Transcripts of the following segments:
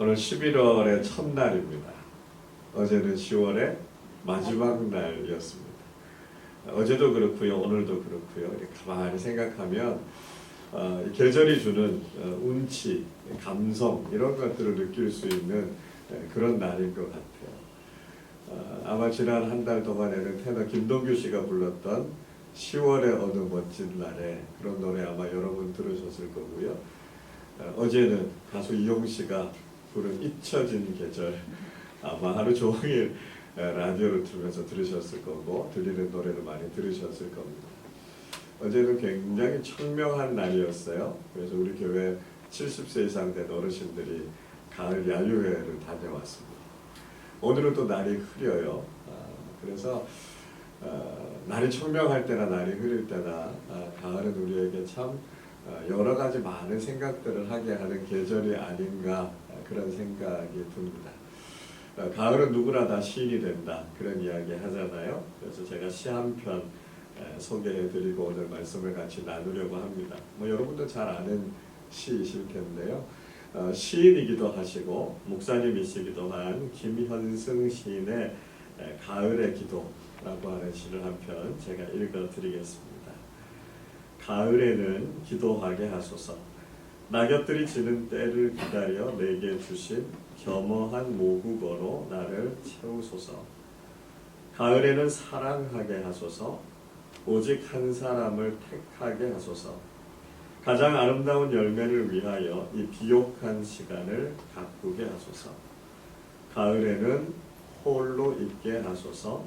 오늘 11월의 첫날입니다. 어제는 10월의 마지막 날이었습니다. 어제도 그렇고요, 오늘도 그렇고요. 이렇게 가만히 생각하면 계절이 주는 운치, 감성 이런 것들을 느낄 수 있는 그런 날일 것 같아요. 아마 지난 한 달 동안에는 테너 김동규 씨가 불렀던 10월의 어느 멋진 날에 그런 노래 아마 여러분 들으셨을 거고요. 어제는 가수 이용 씨가 부른 잊혀진 계절 아마 하루 종일 라디오를 틀면서 들으셨을 거고 들리는 노래를 많이 들으셨을 겁니다. 어제는 굉장히 청명한 날이었어요. 그래서 우리 교회 70세 이상 된 어르신들이 가을 야유회를 다녀왔습니다. 오늘은 또 날이 흐려요. 그래서 날이 청명할 때나 날이 흐릴 때나 가을은 우리에게 참 여러 가지 많은 생각들을 하게 하는 계절이 아닌가 그런 생각이 듭니다. 가을은 누구나 다 시인이 된다 그런 이야기 하잖아요. 그래서 제가 시 한 편 소개해드리고 오늘 말씀을 같이 나누려고 합니다. 여러분도 잘 아는 시이실 텐데요. 시인이기도 하시고 목사님이시기도 한 김현승 시인의 가을의 기도라고 하는 시를 한 편 제가 읽어드리겠습니다. 가을에는 기도하게 하소서. 낙엽들이 지는 때를 기다려 내게 주신 겸허한 모국어로 나를 채우소서. 가을에는 사랑하게 하소서. 오직 한 사람을 택하게 하소서. 가장 아름다운 열매를 위하여 이 비옥한 시간을 가꾸게 하소서. 가을에는 홀로 있게 하소서.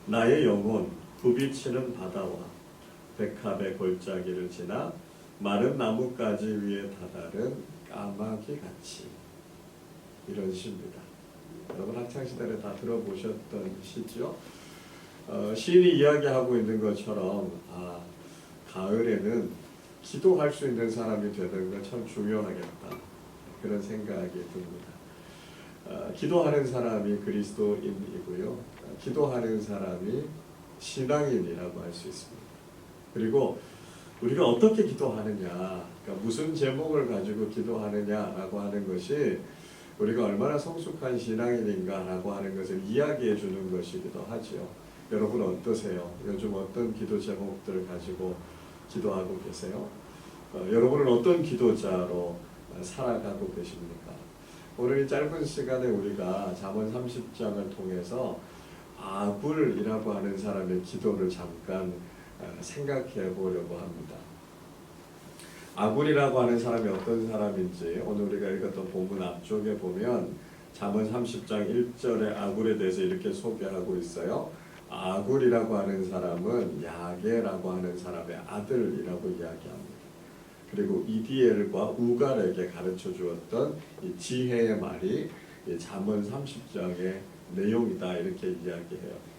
나의 영혼 부비치는 바다와 백합의 골짜기를 지나 마른 나뭇가지 위에 다다른 까마귀 같이. 이런 시입니다. 여러분 학창시절에 다 들어보셨던 시죠. 시인이 이야기하고 있는 것처럼 가을에는 기도할 수 있는 사람이 되는 건 참 중요하겠다 그런 생각이 듭니다. 기도하는 사람이 그리스도인이고요. 기도하는 사람이 신앙인이라고 할 수 있습니다. 그리고 우리가 어떻게 기도하느냐, 그러니까 무슨 제목을 가지고 기도하느냐라고 하는 것이 우리가 얼마나 성숙한 신앙인인가라고 하는 것을 이야기해 주는 것이기도 하죠. 여러분 어떠세요? 요즘 어떤 기도 제목들을 가지고 기도하고 계세요? 여러분은 어떤 기도자로 살아가고 계십니까? 오늘 이 짧은 시간에 우리가 잠언 30장을 통해서 아굴이라고 하는 사람의 기도를 잠깐 생각해 보려고 합니다. 아굴이라고 하는 사람이 어떤 사람인지 오늘 우리가 읽었던 본문 앞쪽에 보면 잠언 30장 1절에 아굴에 대해서 이렇게 소개하고 있어요. 아굴이라고 하는 사람은 야게라고 하는 사람의 아들이라고 이야기합니다. 그리고 이디엘과 우갈에게 가르쳐 주었던 이 지혜의 말이 이 잠언 30장의 내용이다 이렇게 이야기해요.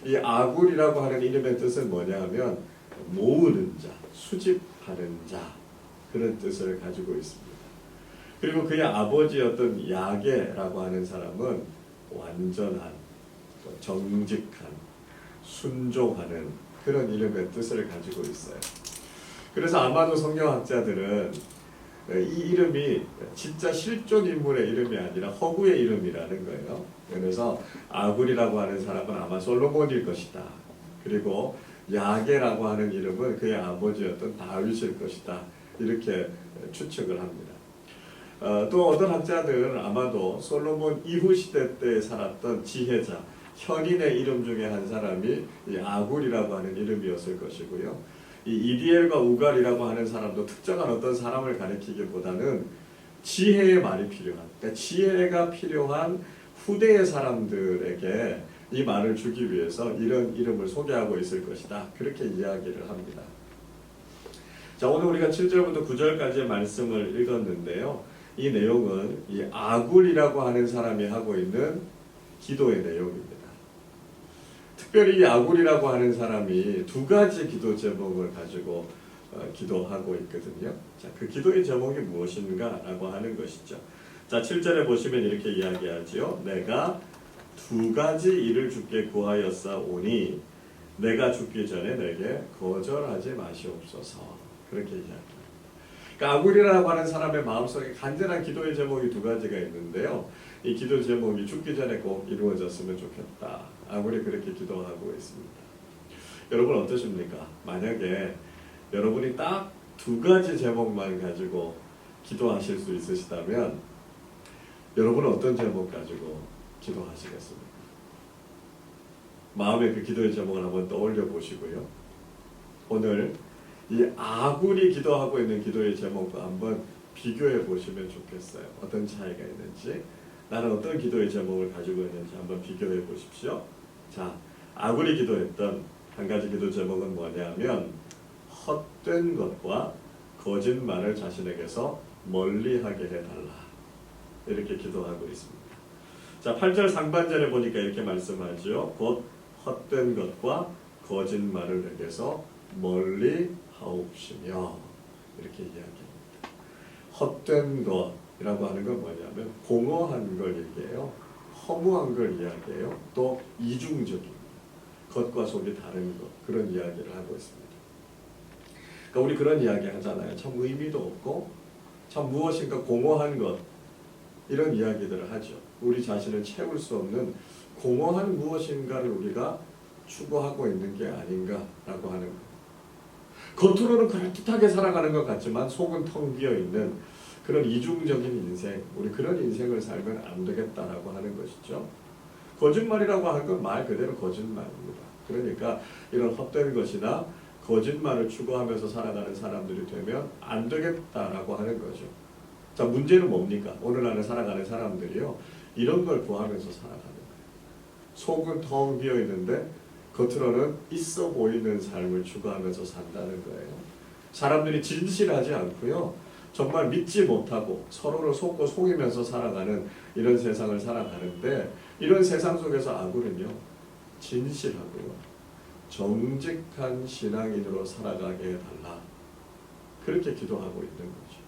이 아굴이라고 하는 이름의 뜻은 뭐냐 하면 모으는 자, 수집하는 자 그런 뜻을 가지고 있습니다. 그리고 그의 아버지였던 야게라고 하는 사람은 완전한, 정직한, 순종하는 그런 이름의 뜻을 가지고 있어요. 그래서 아마도 성경학자들은 이 이름이 진짜 실존 인물의 이름이 아니라 허구의 이름이라는 거예요. 그래서 아굴이라고 하는 사람은 아마 솔로몬일 것이다. 그리고 야게라고 하는 이름은 그의 아버지였던 다윗일 것이다. 이렇게 추측을 합니다. 또 어떤 학자들은 아마도 솔로몬 이후 시대 때 살았던 지혜자, 현인의 이름 중에 한 사람이 이 아굴이라고 하는 이름이었을 것이고요. 이 이디엘과 우갈이라고 하는 사람도 특정한 어떤 사람을 가리키기보다는 지혜의 말이 필요한, 그러니까 지혜가 필요한 후대의 사람들에게 이 말을 주기 위해서 이런 이름을 소개하고 있을 것이다. 그렇게 이야기를 합니다. 자, 오늘 우리가 7절부터 9절까지의 말씀을 읽었는데요. 이 내용은 이 아굴이라고 하는 사람이 하고 있는 기도의 내용입니다. 특별히 이 아굴이라고 하는 사람이 두 가지 기도 제목을 가지고 기도하고 있거든요. 자, 그 기도의 제목이 무엇인가 라고 하는 것이죠. 자, 7절에 보시면 이렇게 이야기하지요. 내가 두 가지 일을 주께 구하였사오니 내가 죽기 전에 내게 거절하지 마시옵소서. 그렇게 이야기합니다. 그러니까 아굴이라고 하는 사람의 마음속에 간절한 기도의 제목이 두 가지가 있는데요. 이 기도 제목이 죽기 전에 꼭 이루어졌으면 좋겠다. 아굴이 그렇게 기도하고 있습니다. 여러분 어떠십니까? 만약에 여러분이 딱 두 가지 제목만 가지고 기도하실 수 있으시다면 여러분은 어떤 제목 가지고 기도하시겠습니까? 마음의 그 기도의 제목을 한번 떠올려 보시고요. 오늘 이 아굴이 기도하고 있는 기도의 제목과 한번 비교해 보시면 좋겠어요. 어떤 차이가 있는지, 나는 어떤 기도의 제목을 가지고 있는지 한번 비교해 보십시오. 자, 아굴이 기도했던 한 가지 기도 제목은 뭐냐면 헛된 것과 거짓말을 자신에게서 멀리하게 해달라. 이렇게 기도하고 있습니다. 자, 8절 상반절에 보니까 이렇게 말씀하죠. 곧 헛된 것과 거짓말을 내게서 멀리 하옵시며, 이렇게 이야기합니다. 헛된 것이라고 하는 건 뭐냐면 공허한 걸 얘기해요. 허무한 걸 이야기해요. 또 이중적인 겉과 속이 다른 것, 그런 이야기를 하고 있습니다. 그러니까 우리 그런 이야기 하잖아요. 참 의미도 없고 참 무엇인가 공허한 것, 이런 이야기들을 하죠. 우리 자신을 채울 수 없는 공허한 무엇인가를 우리가 추구하고 있는 게 아닌가라고 하는 거예요. 겉으로는 그럴듯하게 살아가는 것 같지만 속은 텅 비어 있는 그런 이중적인 인생, 우리 그런 인생을 살면 안 되겠다라고 하는 것이죠. 거짓말이라고 하는 건 말 그대로 거짓말입니다. 그러니까 이런 헛된 것이나 거짓말을 추구하면서 살아가는 사람들이 되면 안 되겠다라고 하는 거죠. 자, 문제는 뭡니까? 오늘날에 살아가는 사람들이요, 이런 걸 구하면서 살아가는 거예요. 속은 텅 비어 있는데 겉으로는 있어 보이는 삶을 추구하면서 산다는 거예요. 사람들이 진실하지 않고요, 정말 믿지 못하고 서로를 속고 속이면서 살아가는 이런 세상을 살아가는데, 이런 세상 속에서 아굴은요, 진실하고요, 정직한 신앙인으로 살아가게 해달라. 그렇게 기도하고 있는 거죠.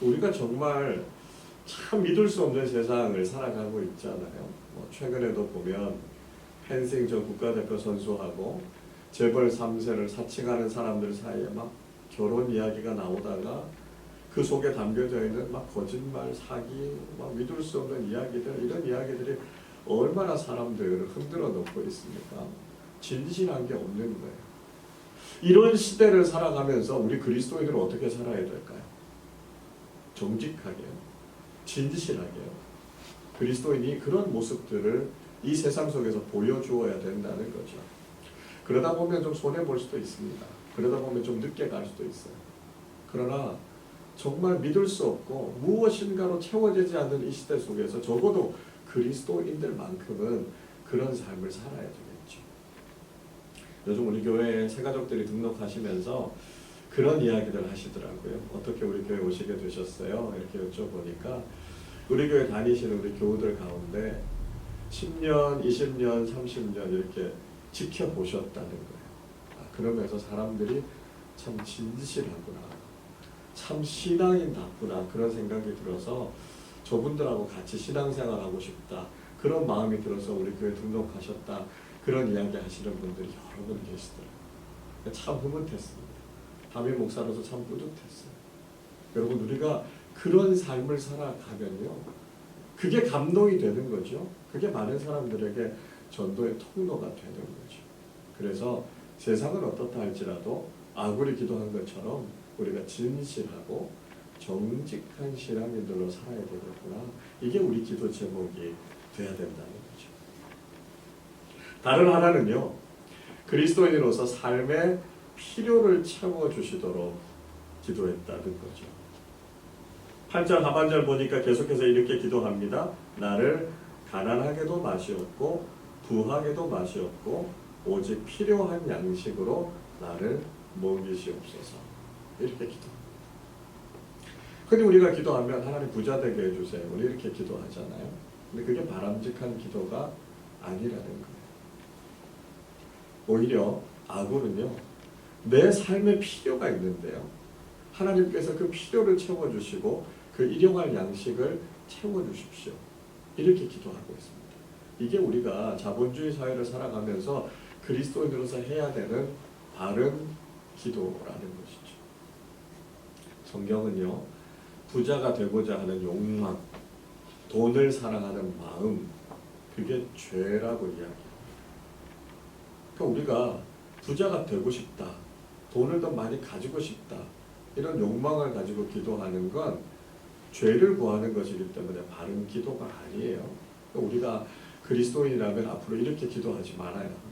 우리가 정말 참 믿을 수 없는 세상을 살아가고 있잖아요. 최근에도 보면 펜싱 전 국가대표 선수하고 재벌 3세를 사칭하는 사람들 사이에 막 결혼 이야기가 나오다가 그 속에 담겨져 있는 막 거짓말, 사기, 막 믿을 수 없는 이야기들, 이런 이야기들이 얼마나 사람들을 흔들어 놓고 있습니까? 진실한 게 없는 거예요. 이런 시대를 살아가면서 우리 그리스도인들은 어떻게 살아야 될까요? 정직하게요, 진실하게요. 그리스도인이 그런 모습들을 이 세상 속에서 보여주어야 된다는 거죠. 그러다 보면 좀 손해볼 수도 있습니다. 그러다 보면 좀 늦게 갈 수도 있어요. 그러나 정말 믿을 수 없고 무엇인가로 채워지지 않는 이 시대 속에서 적어도 그리스도인들만큼은 그런 삶을 살아야 되겠죠. 요즘 우리 교회에 새가족들이 등록하시면서 그런 이야기들 하시더라고요. 어떻게 우리 교회 오시게 되셨어요? 이렇게 여쭤보니까 우리 교회 다니시는 우리 교우들 가운데 10년, 20년, 30년 이렇게 지켜보셨다는 거예요. 그러면서 사람들이 참 진실하구나, 참 신앙인답구나, 그런 생각이 들어서 저분들하고 같이 신앙생활하고 싶다, 그런 마음이 들어서 우리 교회 등록하셨다, 그런 이야기 하시는 분들이 여러 분 계시더라고요. 참 흐뭇했습니다. 담임 목사로서 참 뿌듯했어요. 여러분, 우리가 그런 삶을 살아가면요, 그게 감동이 되는 거죠. 그게 많은 사람들에게 전도의 통로가 되는 거죠. 그래서 세상은 어떻다 할지라도 아굴이 기도한 것처럼 우리가 진실하고 정직한 신앙인들로 살아야 되겠구나. 이게 우리 기도 제목이 돼야 된다는 거죠. 다른 하나는요, 그리스도인으로서 삶의 필요를 채워주시도록 기도했다는 거죠. 8절 하반절 보니까 계속해서 이렇게 기도합니다. 나를 가난하게도 마시옵고 부하게도 마시옵고 오직 필요한 양식으로 나를 먹이시옵소서. 이렇게 기도합니다. 근데 우리가 기도하면 하나님 부자 되게 해주세요, 우리 이렇게 기도하잖아요. 근데 그게 바람직한 기도가 아니라는 거예요. 오히려 아굴은요, 내 삶에 필요가 있는데요, 하나님께서 그 필요를 채워주시고 그 일용할 양식을 채워주십시오, 이렇게 기도하고 있습니다. 이게 우리가 자본주의 사회를 살아가면서 그리스도인으로서 해야 되는 바른 기도라는 것이죠. 성경은요, 부자가 되고자 하는 욕망, 돈을 사랑하는 마음, 그게 죄라고 이야기해요. 그러니까 우리가 부자가 되고 싶다, 돈을 더 많이 가지고 싶다, 이런 욕망을 가지고 기도하는 건 죄를 구하는 것이기 때문에 바른 기도가 아니에요. 그러니까 우리가 그리스도인이라면 앞으로 이렇게 기도하지 말아야 합니다.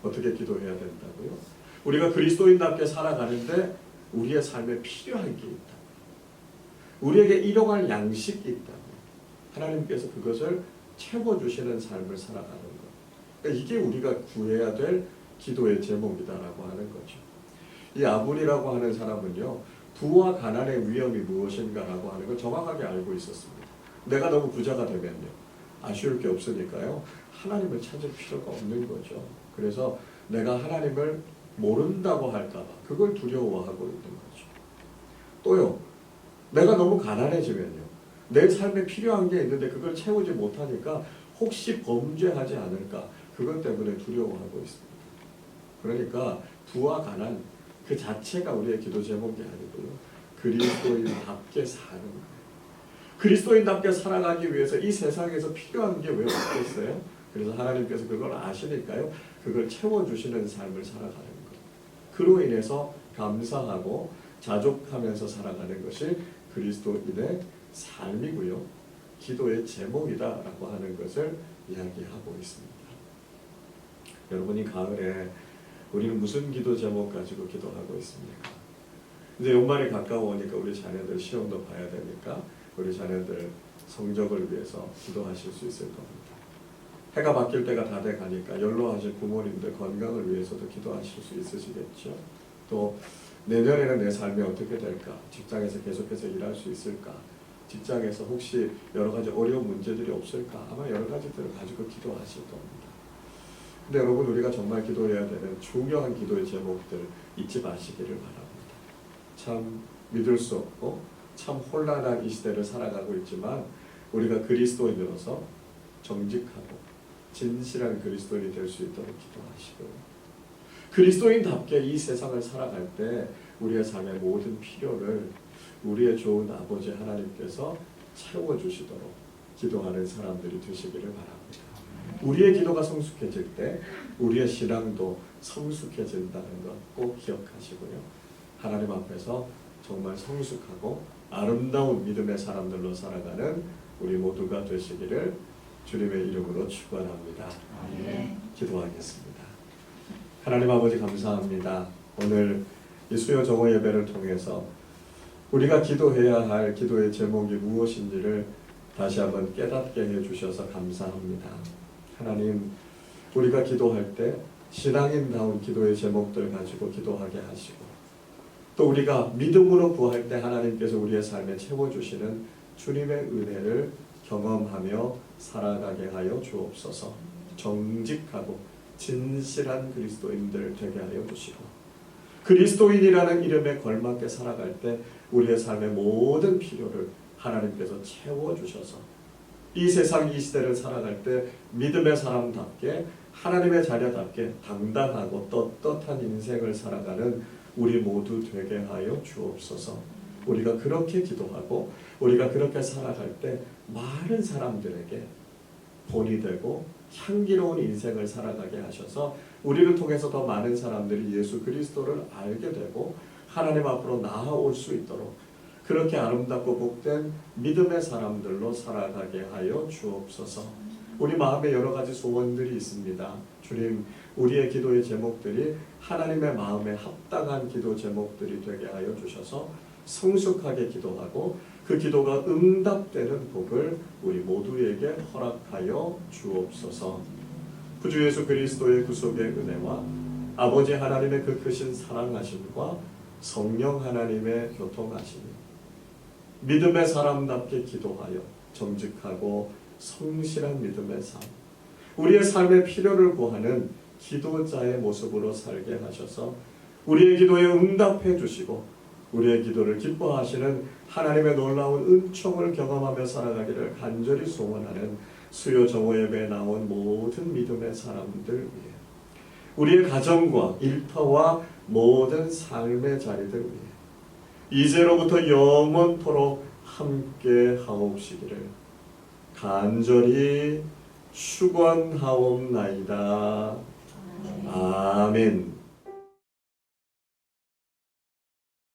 어떻게 기도해야 된다고요? 우리가 그리스도인답게 살아가는데 우리의 삶에 필요한 게 있다. 우리에게 일용할 양식이 있다. 하나님께서 그것을 채워주시는 삶을 살아가는 것. 그러니까 이게 우리가 구해야 될 기도의 제목이다라고 하는 거죠. 이 아불이라고 하는 사람은요, 부와 가난의 위험이 무엇인가라고 하는 걸 정확하게 알고 있었습니다. 내가 너무 부자가 되면요, 아쉬울 게 없으니까요, 하나님을 찾을 필요가 없는 거죠. 그래서 내가 하나님을 모른다고 할까봐 그걸 두려워하고 있는 거죠. 또요, 내가 너무 가난해지면요, 내 삶에 필요한 게 있는데 그걸 채우지 못하니까 혹시 범죄하지 않을까, 그것 때문에 두려워하고 있습니다. 그러니까 부와 가난 그 자체가 우리의 기도 제목이 아니고요, 그리스도인답게 사는 거예요. 그리스도인답게 살아가기 위해서 이 세상에서 필요한 게 왜 없겠어요? 그래서 하나님께서 그걸 아시니까요, 그걸 채워주시는 삶을 살아가는 거예요. 그로 인해서 감사하고 자족하면서 살아가는 것이 그리스도인의 삶이고요, 기도의 제목이다라고 하는 것을 이야기하고 있습니다. 여러분이 가을에 우리는 무슨 기도 제목 가지고 기도하고 있습니까? 이제 연말이 가까워오니까 우리 자녀들 시험도 봐야 되니까 우리 자녀들 성적을 위해서 기도하실 수 있을 겁니다. 해가 바뀔 때가 다 돼 가니까 연로하실 부모님들 건강을 위해서도 기도하실 수 있으시겠죠. 또 내년에는 내 삶이 어떻게 될까? 직장에서 계속해서 일할 수 있을까? 직장에서 혹시 여러 가지 어려운 문제들이 없을까? 아마 여러 가지들을 가지고 기도하실 겁니다. 근데 여러분, 우리가 정말 기도해야 되는 중요한 기도의 제목들 잊지 마시기를 바랍니다. 참 믿을 수 없고 참 혼란한 이 시대를 살아가고 있지만 우리가 그리스도인으로서 정직하고 진실한 그리스도인이 될 수 있도록 기도하시고, 그리스도인답게 이 세상을 살아갈 때 우리의 삶의 모든 필요를 우리의 좋은 아버지 하나님께서 채워주시도록 기도하는 사람들이 되시기를 바랍니다. 우리의 기도가 성숙해질 때 우리의 신앙도 성숙해진다는 것 꼭 기억하시고요, 하나님 앞에서 정말 성숙하고 아름다운 믿음의 사람들로 살아가는 우리 모두가 되시기를 주님의 이름으로 축원합니다. 기도하겠습니다. 하나님 아버지, 감사합니다. 오늘 이 수요 정오 예배를 통해서 우리가 기도해야 할 기도의 제목이 무엇인지를 다시 한번 깨닫게 해주셔서 감사합니다. 하나님, 우리가 기도할 때 신앙인다운 기도의 제목들 가지고 기도하게 하시고, 또 우리가 믿음으로 구할 때 하나님께서 우리의 삶에 채워주시는 주님의 은혜를 경험하며 살아가게 하여 주옵소서. 정직하고 진실한 그리스도인들 되게 하여 주시고, 그리스도인이라는 이름에 걸맞게 살아갈 때 우리의 삶의 모든 필요를 하나님께서 채워주셔서 이 세상 이 시대를 살아갈 때 믿음의 사람답게 하나님의 자녀답게 당당하고 떳떳한 인생을 살아가는 우리 모두 되게 하여 주옵소서. 우리가 그렇게 기도하고 우리가 그렇게 살아갈 때 많은 사람들에게 본이 되고 향기로운 인생을 살아가게 하셔서 우리를 통해서 더 많은 사람들이 예수 그리스도를 알게 되고 하나님 앞으로 나아올 수 있도록 그렇게 아름답고 복된 믿음의 사람들로 살아가게 하여 주옵소서. 우리 마음에 여러 가지 소원들이 있습니다. 주님, 우리의 기도의 제목들이 하나님의 마음에 합당한 기도 제목들이 되게 하여 주셔서 성숙하게 기도하고 그 기도가 응답되는 복을 우리 모두에게 허락하여 주옵소서. 구주 예수 그리스도의 구속의 은혜와 아버지 하나님의 그 크신 사랑하심과 성령 하나님의 교통하심이 믿음의 사람답게 기도하여 정직하고 성실한 믿음의 삶, 우리의 삶의 필요를 구하는 기도자의 모습으로 살게 하셔서 우리의 기도에 응답해 주시고 우리의 기도를 기뻐하시는 하나님의 놀라운 은총을 경험하며 살아가기를 간절히 소원하는 수요 정오 예배에 나온 모든 믿음의 사람들 위해, 우리의 가정과 일터와 모든 삶의 자리들 위해, 이제로부터 영원토록 함께 하옵시기를 간절히 축원하옵나이다. 아멘.